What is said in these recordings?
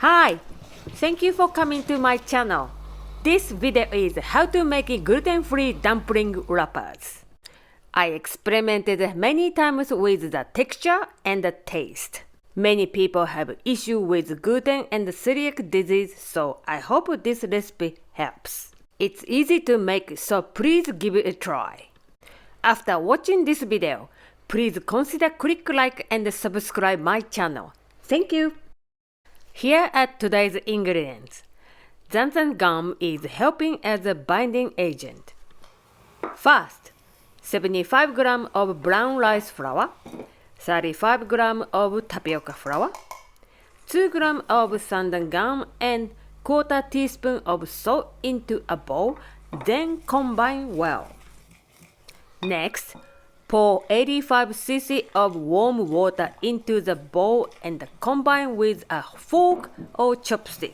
Hi! Thank you for coming to my channel. This video is how to make gluten-free dumpling wrappers. I experimented many times with the texture and the taste. Many people have issue with gluten and celiac disease, so I hope this recipe helps. It's easy to make, so please give it a try. After watching this video, please consider click like and subscribe my channel. Thank you! Here are today's ingredients. Xanthan gum is helping as a binding agent. First, 75 grams of brown rice flour, 35 grams of tapioca flour, 2 grams of xanthan gum and quarter teaspoon of salt into a bowl, then combine well. Next, pour 85 cc of warm water into the bowl and combine with a fork or chopstick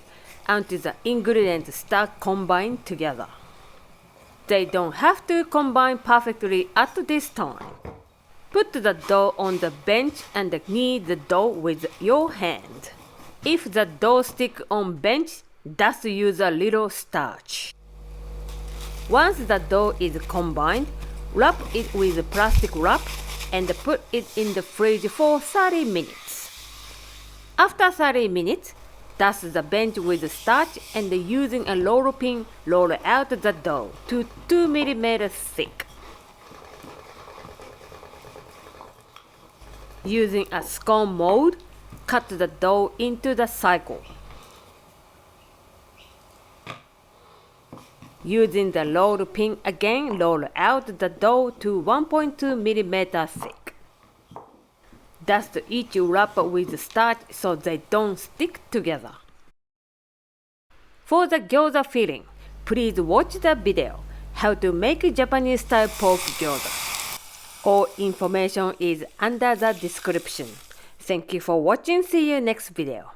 until the ingredients start combine together. They don't have to combine perfectly at this time. Put the dough on the bench and knead the dough with your hand. If the dough sticks on bench, just use a little starch. Once the dough is combined, wrap it with a plastic wrap and put it in the fridge for 30 minutes. After 30 minutes, dust the bench with starch and using a roller pin, roll out the dough to 2 mm thick. Using a scone mold, cut the dough into the cycle. Using the roll pin again, roll out the dough to 1.2 mm thick. Dust each wrap with starch so they don't stick together. For the gyoza filling, please watch the video how to make Japanese-style pork gyoza. All information is under the description. Thank you for watching. See you next video.